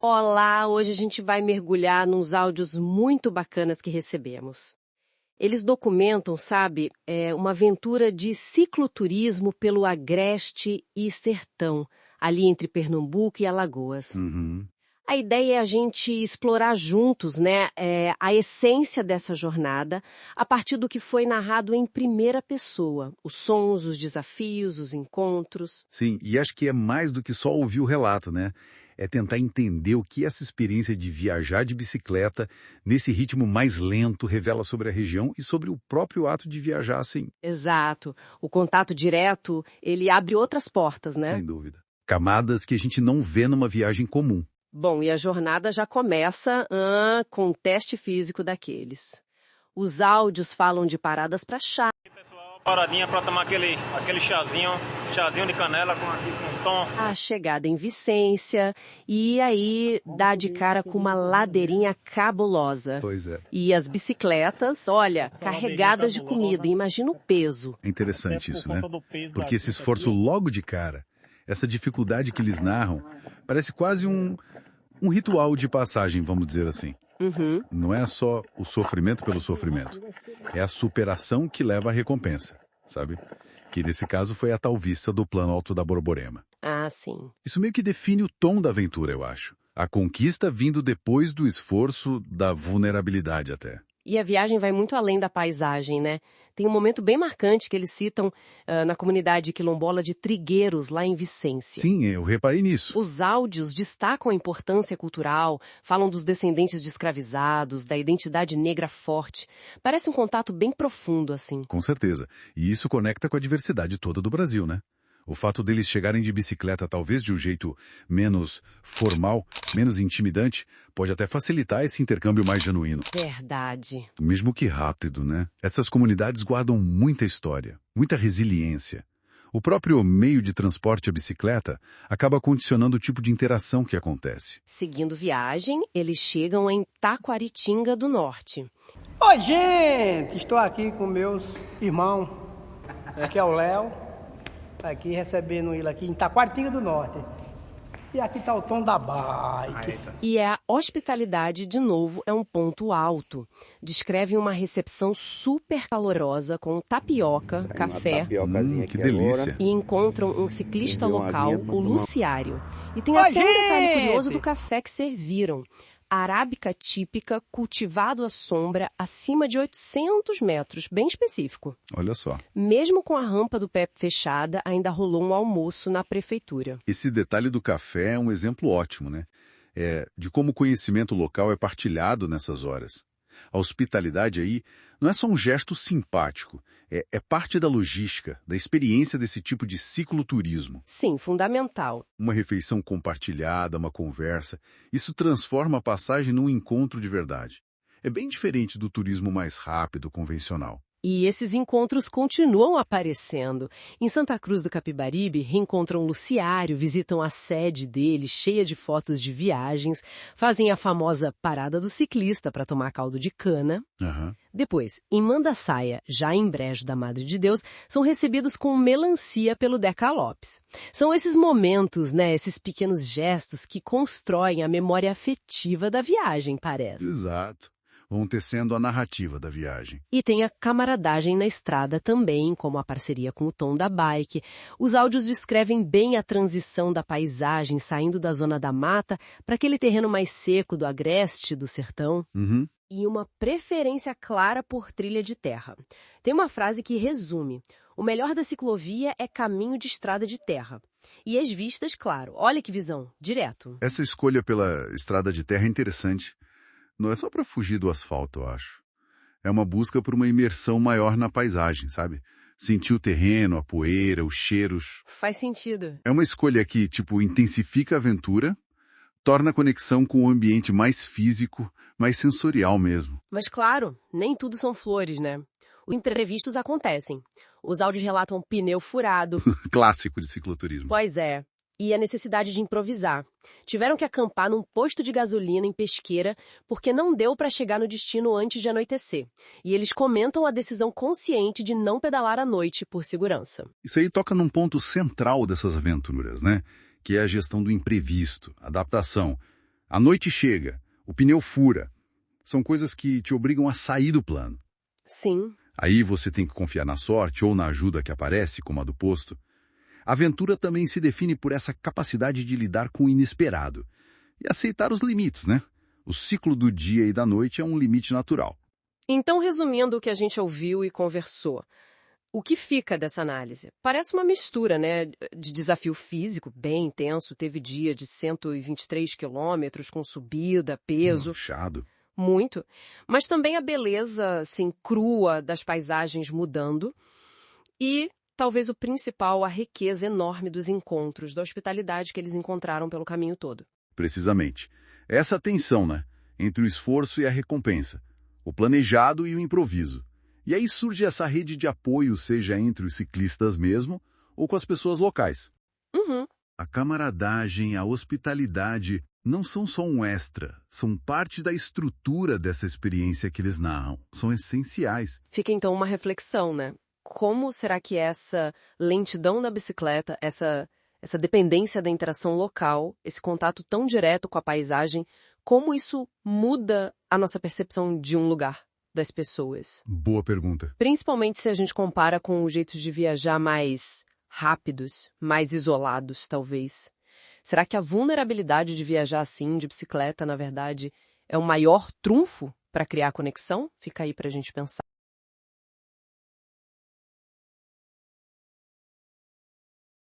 Olá, hoje a gente vai mergulhar nos áudios muito bacanas que recebemos. Eles documentam, sabe, uma aventura de cicloturismo pelo Agreste e Sertão, ali entre Pernambuco e Alagoas. Uhum. A ideia é a gente explorar juntos, né, a essência dessa jornada a partir do que foi narrado em primeira pessoa. Os sons, os desafios, os encontros. Sim, e acho que é mais do que só ouvir o relato, né? É tentar entender o que essa experiência de viajar de bicicleta, nesse ritmo mais lento, revela sobre a região e sobre o próprio ato de viajar assim. Exato. O contato direto, ele abre outras portas, né? Sem dúvida. Camadas que a gente não vê numa viagem comum. Bom, e a jornada já começa com o teste físico daqueles. Os áudios falam de paradas para chá. Pessoal, paradinha para tomar aquele chazinho de canela com tom. A chegada em Vicência e aí dá de cara com uma ladeirinha cabulosa. Pois é. E as bicicletas, olha, carregadas de comida, imagina o peso. É interessante isso, né? Porque esse esforço logo de cara, essa dificuldade que eles narram, parece quase um ritual de passagem, vamos dizer assim. Uhum. Não é só o sofrimento pelo sofrimento. É a superação que leva à recompensa, sabe? Que nesse caso foi a tal vista do plano alto da Borborema. Ah, sim. Isso meio que define o tom da aventura, eu acho. A conquista vindo depois do esforço, da vulnerabilidade até. E a viagem vai muito além da paisagem, né? Tem um momento bem marcante que eles citam na comunidade quilombola de Trigueiros, lá em Vicência. Sim, eu reparei nisso. Os áudios destacam a importância cultural, falam dos descendentes de escravizados, da identidade negra forte. Parece um contato bem profundo, assim. Com certeza. E isso conecta com a diversidade toda do Brasil, né? O fato deles chegarem de bicicleta, talvez de um jeito menos formal, menos intimidante, pode até facilitar esse intercâmbio mais genuíno. Verdade. Mesmo que rápido, né? Essas comunidades guardam muita história, muita resiliência. O próprio meio de transporte, a bicicleta, acaba condicionando o tipo de interação que acontece. Seguindo viagem, eles chegam em Taquaritinga do Norte. Oi, gente! Estou aqui com meus irmãos. Aqui é o Léo. Aqui recebendo ele aqui em Taquaritinga do Norte. E aqui está o Tom da Bike. E a hospitalidade, de novo, é um ponto alto. Descrevem uma recepção super calorosa com tapioca, café Que delícia. e encontram um ciclista Beber uma local, aguinha pra o tomar. Luciário. E tem Oi, até um detalhe gente! curioso do café que serviram. Arábica típica, cultivado à sombra, acima de 800 metros, bem específico. Olha só. Mesmo com a rampa do pé fechada, ainda rolou um almoço na prefeitura. Esse detalhe do café é um exemplo ótimo, né? De como o conhecimento local é partilhado nessas horas. A hospitalidade aí não é só um gesto simpático, é parte da logística, da experiência desse tipo de cicloturismo. Sim, fundamental. Uma refeição compartilhada, uma conversa, isso transforma a passagem num encontro de verdade. É bem diferente do turismo mais rápido, convencional. E esses encontros continuam aparecendo. Em Santa Cruz do Capibaribe, reencontram Luciário, visitam a sede dele, cheia de fotos de viagens, fazem a famosa parada do ciclista para tomar caldo de cana. Aham. Depois, em Mandaçaia, já em Brejo da Madre de Deus, são recebidos com melancia pelo Deca Lopes. São esses momentos, né, esses pequenos gestos que constroem a memória afetiva da viagem, parece. Exato. Vão tecendo a narrativa da viagem. E tem a camaradagem na estrada também, como a parceria com o Tom da Bike. Os áudios descrevem bem a transição da paisagem, saindo da zona da mata para aquele terreno mais seco do agreste, do sertão. Uhum. E uma preferência clara por trilha de terra. Tem uma frase que resume: o melhor da ciclovia é caminho de estrada de terra. E as vistas, claro, olha que visão, direto. Essa escolha pela estrada de terra é interessante. Não é só para fugir do asfalto, eu acho. É uma busca por uma imersão maior na paisagem, sabe? Sentir o terreno, a poeira, os cheiros. Faz sentido. É uma escolha que, intensifica a aventura, torna a conexão com o ambiente mais físico, mais sensorial mesmo. Mas claro, nem tudo são flores, né? Os imprevistos acontecem. Os áudios relatam pneu furado. Clássico de cicloturismo. Pois é. E a necessidade de improvisar. Tiveram que acampar num posto de gasolina em Pesqueira porque não deu para chegar no destino antes de anoitecer. E eles comentam a decisão consciente de não pedalar à noite por segurança. Isso aí toca num ponto central dessas aventuras, né? Que é a gestão do imprevisto, adaptação. A noite chega, o pneu fura. São coisas que te obrigam a sair do plano. Sim. Aí você tem que confiar na sorte ou na ajuda que aparece, como a do posto. A aventura também se define por essa capacidade de lidar com o inesperado e aceitar os limites, né? O ciclo do dia e da noite é um limite natural. Então, resumindo o que a gente ouviu e conversou, o que fica dessa análise? Parece uma mistura, né, de desafio físico bem intenso, teve dia de 123 quilômetros com subida, peso, Puxado. muito, mas também a beleza, assim, crua das paisagens mudando e, talvez o principal, a riqueza enorme dos encontros, da hospitalidade que eles encontraram pelo caminho todo. Precisamente. Essa tensão, né? Entre o esforço e a recompensa. O planejado e o improviso. E aí surge essa rede de apoio, seja entre os ciclistas mesmo, ou com as pessoas locais. Uhum. A camaradagem, a hospitalidade não são só um extra, são parte da estrutura dessa experiência que eles narram. São essenciais. Fica então uma reflexão, né? Como será que essa lentidão da bicicleta, essa dependência da interação local, esse contato tão direto com a paisagem, como isso muda a nossa percepção de um lugar, das pessoas? Boa pergunta. Principalmente se a gente compara com jeitos de viajar mais rápidos, mais isolados, talvez. Será que a vulnerabilidade de viajar assim, de bicicleta, na verdade, é o maior trunfo para criar conexão? Fica aí para a gente pensar.